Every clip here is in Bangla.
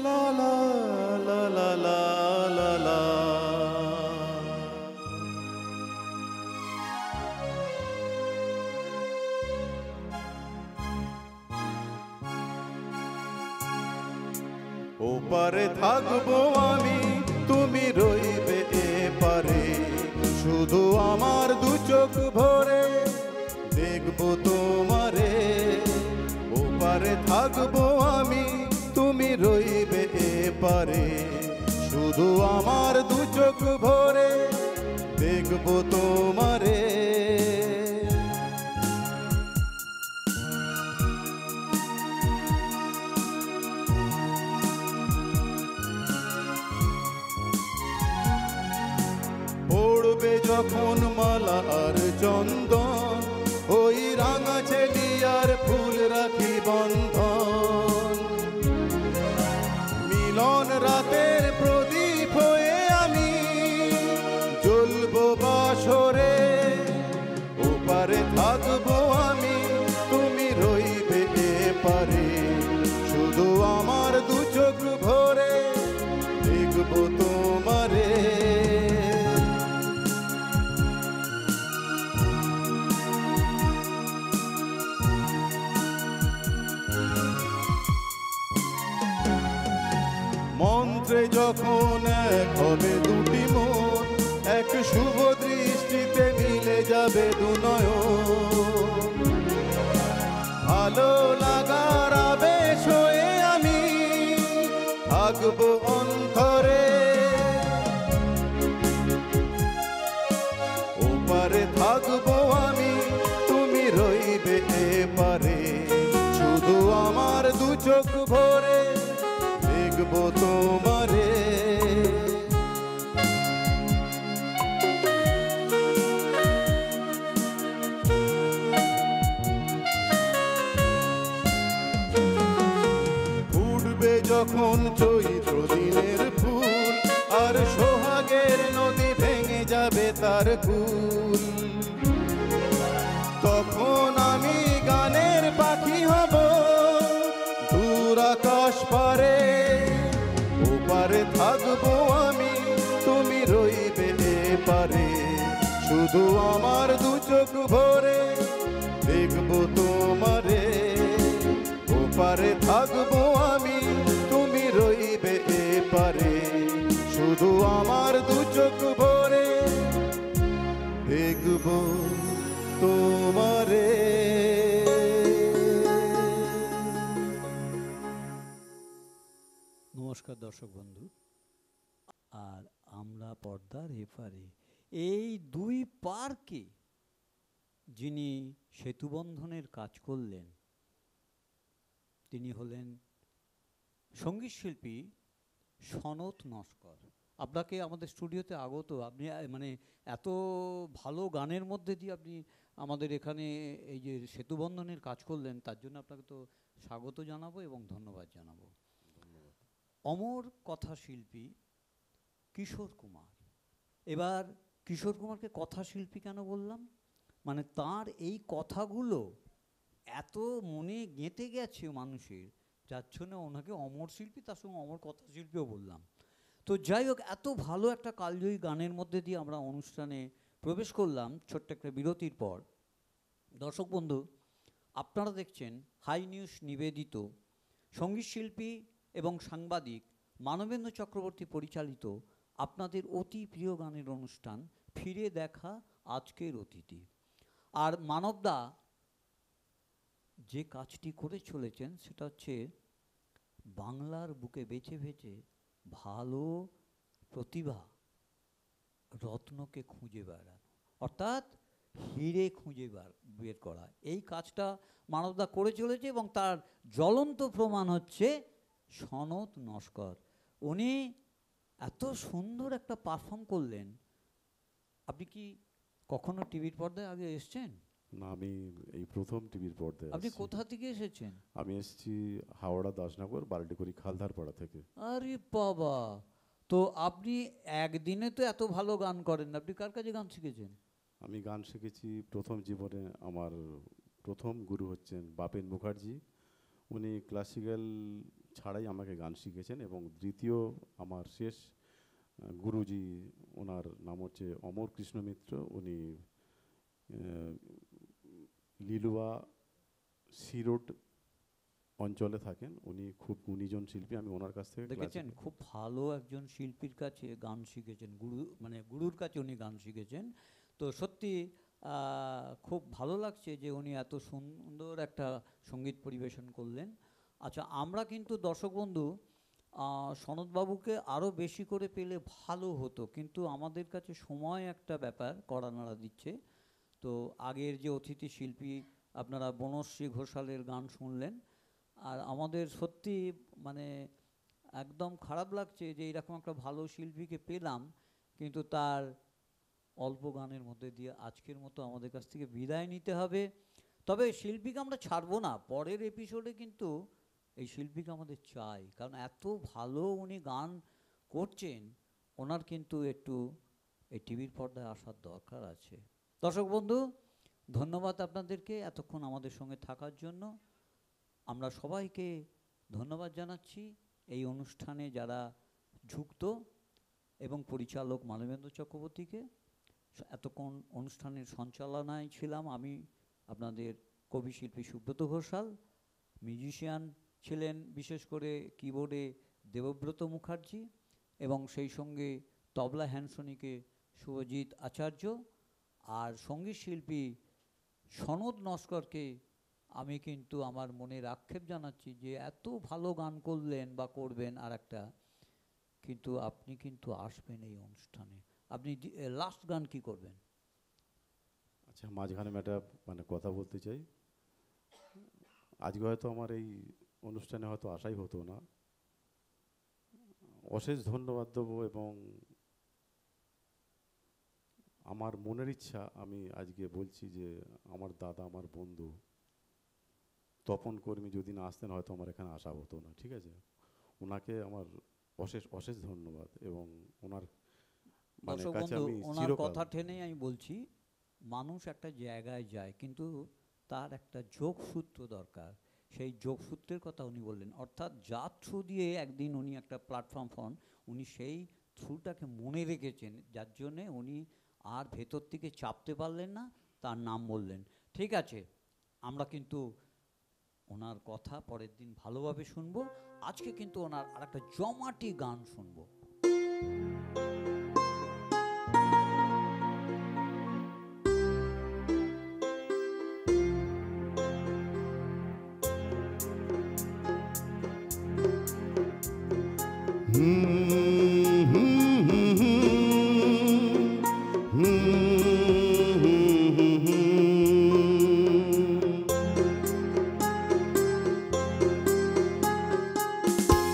লা লা লা লা লা লা লা। ওপারে থাকবো আমি, তুমি রইবে এপারে, শুধু আমার দু চোখ ভরে দেখবো তোমারে। ওপারে থাকবো আমি, তুমি রইবে এপারে, শুধু আমার দু চোখ ভরে দেখবো তোমারে। পড়বে যখন মালা আর চন্দন, ওই রাঙা চেলিয়ার ফুল রাখি বন্ধন। মিলন রাতের প্রদীপ হয়ে আমি জ্বলবো বাসরে। ওপারে থাকবো আমি, তুমি রইবে এপারে, শুধু আমার দু চোখ ভরে দেখবো তোমারে। মন্ত্রে যখন এক হবে দুটি মন, এক শুভ দৃষ্টিতে মিলে যাবে দু নয়ন। ভালো লাগার আবেশ হয়ে আমি থাকবো অন্তরে। ওপারে থাকবো আমি, তুমি রইবে এপারে, শুধু আমার দু চোখ ভরে দেখবো তোমারে। ফুটবে যখন চৈত্র দিনের ফুল, আর সোহাগের নদী ভেঙে যাবে তার কুল। তখন আমি গানের পাখি হব দূর আকাশ পারে। ওপারে থাকবো আমি, তুমি রইবে এপারে, শুধু আমার দু চোখ ভরে দেখবো তোমারে। ওপারে থাকবো আমি, তুমি রইবে এপারে, শুধু আমার দু চোখ ভরে দেখবো তোমারে। নমস্কার দর্শক বন্ধু, আর আমরা পর্দার এপারে এই দুই পারকে যিনি সেতুবন্ধনের কাজ করলেন তিনি হলেন সঙ্গীত শিল্পী সনত নস্কর। আপনাকে আমাদের স্টুডিওতে আগত, আপনি মানে এত ভালো গানের মধ্যে দিয়ে আপনি আমাদের এখানে এই যে সেতুবন্ধনের কাজ করলেন, তার জন্য আপনাকে তো স্বাগত জানাবো এবং ধন্যবাদ জানাবো। অমর কথা শিল্পী কিশোর কুমার। এবার কিশোর কুমারকে কথা শিল্পী কেন বললাম, মানে তার এই কথাগুলো এত মনে গেঁথে গেছে মানুষের, যার জন্য ওনাকে অমর শিল্পী, তার সঙ্গে অমর কথা শিল্পীও বললাম। তো যাই হোক, এত ভালো একটা কালজয়ী গানের মধ্যে দিয়ে আমরা অনুষ্ঠানে প্রবেশ করলাম ছোট্ট একটা বিরতির পর। দর্শক বন্ধু, আপনারা দেখছেন হাই নিউজ নিবেদিত সঙ্গীত শিল্পী এবং সাংবাদিক মানবেন্দ্র চক্রবর্তী পরিচালিত আপনাদের অতি প্রিয় গানের অনুষ্ঠান ফিরে দেখা আজকের অতিথি। আর মানবদা যে কাজটি করে চলেছেন সেটা হচ্ছে বাংলার বুকে বেছে বেছে ভালো প্রতিভা রত্নকে খুঁজে বেড়ানো, অর্থাৎ হিরে খুঁজে বের করা। এই কাজটা মানবদা করে চলেছে এবং তার জ্বলন্ত প্রমাণ হচ্ছে সনত নস্কর। উনি এত সুন্দর একটা পারফর্ম করলেন। আপনি কি কখনো টিভির পর্দায় আগে এসছেন? না, আমি এই প্রথম টিভির পর্দায়। আপনি কোথা থেকে এসেছেন? আমি এসেছি হাওড়া দাসনগর বাল্টিকুড়ি খালধারপাড়া থেকে। আরে বাবা, তো আপনি একদিনে তো এত ভালো গান করেন, আপনি কার কাছে গান শিখেছেন? আমি গান শিখেছি প্রথম জীবনে, আমার প্রথম গুরু হচ্ছেন বাপেন মুখার্জি। উনি ক্লাসিক্যাল ছাড়াই আমাকে গান শিখেছেন। এবং দ্বিতীয় আমার শেষ গুরুজি, ওনার নাম হচ্ছে অমর কৃষ্ণ মিত্র। উনি লিলুয়া সিরোড অঞ্চলে থাকেন। উনি খুব গুণীজন শিল্পী। আমি ওনার কাছ থেকে দেখেছেন খুব ভালো একজন শিল্পীর কাছে গান শিখেছেন, গুরু মানে গুরুর কাছে উনি গান শিখেছেন। তো সত্যি খুব ভালো লাগছে যে উনি এত সুন্দর একটা সঙ্গীত পরিবেশন করলেন। আচ্ছা, আমরা কিন্তু দর্শক বন্ধু সনৎবাবুকে আরও বেশি করে পেলে ভালো হতো, কিন্তু আমাদের কাছে সময় একটা ব্যাপার কড়া নাড়া দিচ্ছে। তো আগের যে অতিথি শিল্পী আপনারা বনশ্রী ঘোষালের গান শুনলেন, আর আমাদের সত্যি মানে একদম খারাপ লাগছে যে এরকম একটা ভালো শিল্পীকে পেলাম, কিন্তু তার অল্প গানের মধ্যে দিয়ে আজকের মতো আমাদের কাছ থেকে বিদায় নিতে হবে। তবে শিল্পীকে আমরা ছাড়বো না, পরের এপিসোডে কিন্তু এই শিল্পীকে আমাদের চাই, কারণ এত ভালো উনি গান করছেন, ওনার কিন্তু একটু এই টিভির পর্দায় আসার দরকার আছে। দর্শক বন্ধু, ধন্যবাদ আপনাদেরকে এতক্ষণ আমাদের সঙ্গে থাকার জন্য। আমরা সবাইকে ধন্যবাদ জানাচ্ছি এই অনুষ্ঠানে যারা যুক্ত, এবং পরিচালক মানবেন্দ্র চক্রবর্তীকে। এতক্ষণ অনুষ্ঠানের সঞ্চালনায় ছিলাম আমি, আপনাদের কবি শিল্পী সুব্রত ঘোষাল। মিউজিশিয়ান ছিলেন বিশেষ করে কিবোর্ডে দেবব্রত মুখার্জি, এবং সেই সঙ্গে তবলা হ্যান্সনিকে শুভজিৎ আচার্য, আর সঙ্গীত শিল্পী সনৎ নস্করকে আমি কিন্তু আমার মনের আক্ষেপ জানাচ্ছি যে এত ভালো গান করলেন বা করবেন আর একটা, কিন্তু আপনি কিন্তু আসবেন এই অনুষ্ঠানে। আপনি লাস্ট গান কি করবেন? আচ্ছা, মাঝখানে আমি একটা মানে কথা বলতে চাই। আজকে হয়তো আমার এই অনুষ্ঠানে হয়তো আসাই হতো না। অশেষ ধন্যবাদ দেবো, এবং আমার মনের ইচ্ছা আমি আজকে বলছি যে আমার দাদা, আমার বন্ধু তপন কর্মী যদি না আসতেন হয়তো আমার এখানে আসা হতো না। ঠিক আছে, ওনাকে আমার অশেষ অশেষ ধন্যবাদ, এবং ওনার মানে দর্শক কাছে বন্ধু, আমি ওনার চিরকাল। কথা টেনেই আমি বলছি, মানুষ একটা জায়গায় যায় কিন্তু তার একটা যোগসূত্র দরকার। সেই যোগসূত্রের কথা উনি বললেন, অর্থাৎ যার থ্রু দিয়ে একদিন উনি একটা প্ল্যাটফর্ম হন, উনি সেই থ্রুটাকে মনে রেখেছেন, যার জন্যে উনি আর ভেতর থেকে চাপতে পারলেন না, তার নাম বললেন। ঠিক আছে, আমরা কিন্তু ওনার কথা পরের দিন ভালোভাবে শুনবো। আজকে কিন্তু ওনার আর একটা জমাটি গান শুনবো।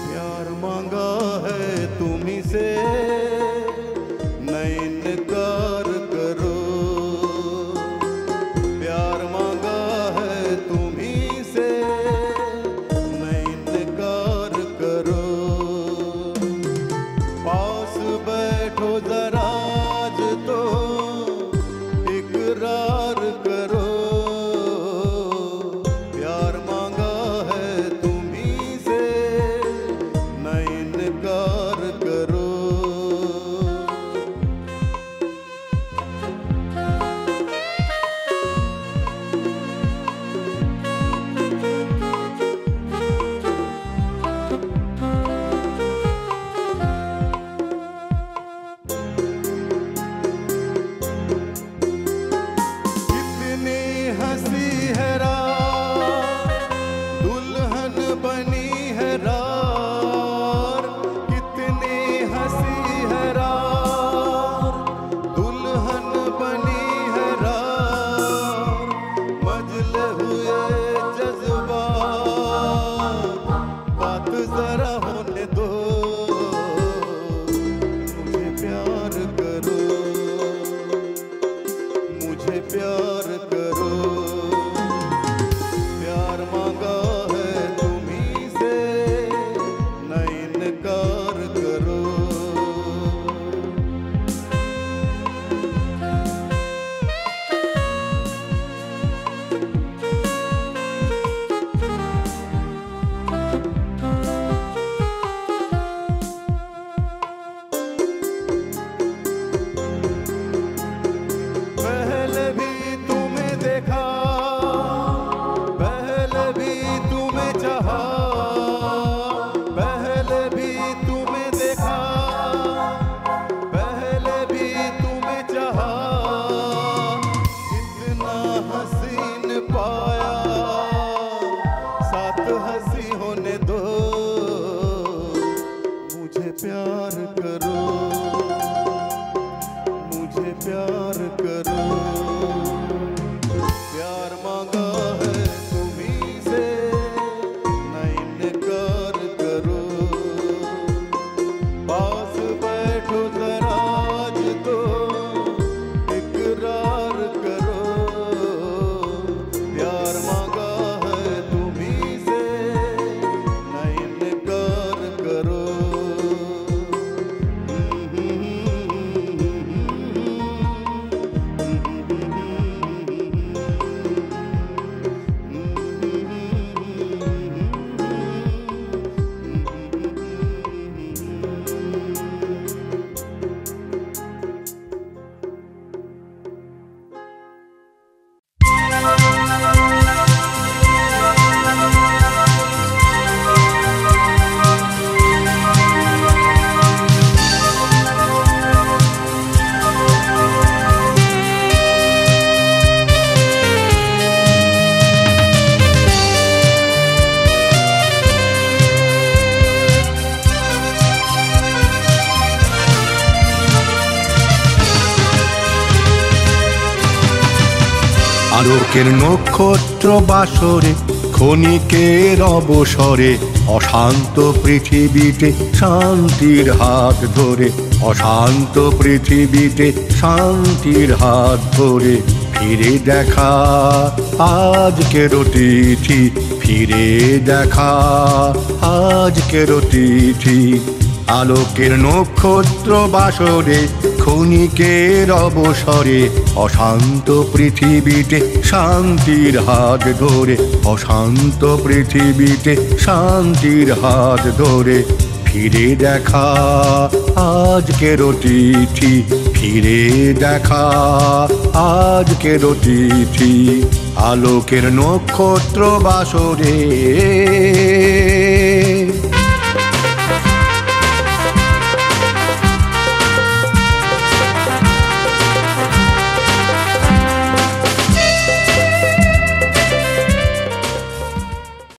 प्यार मांगा है तुम्ही से, नैन कार करो। प्यार मांगा है तुम्ही से, नैन कार करो। पास बैठो जरा आज तो इकरार करो। प्यार मांगा है तुम्ही से, नैन कार करो। कितनी हंसी है रात, दुल्हन बनी है रार। कितनी हंसी है रात, दुल्हन बनी है रार। मजले हुए जज्बात, बात जरा होने दो। मुझे प्यार करो, मुझे प्यार करो। प्यार मांगा है तुम्ही से, नैन कार करो। আলোকের নক্ষত্র বাসরে ক্ষণিকের অবসরে অশান্ত পৃথিবীতে শান্তির হাত ধরে, অশান্ত পৃথিবীতে শান্তির হাত ধরে ফিরে দেখা আজকের তিথি, ফিরে দেখা আজকের তিথি। আলোকের নক্ষত্র বাসরে ক্ষণিকের অবসরে অশান্ত পৃথিবীতে শান্তির হাত ধরে, অশান্ত পৃথিবীতে শান্তির হাত ধরে ফিরে দেখা আজকের তিথি, ফিরে দেখা আজকের তিথি। আলোকের নক্ষত্র বাসরে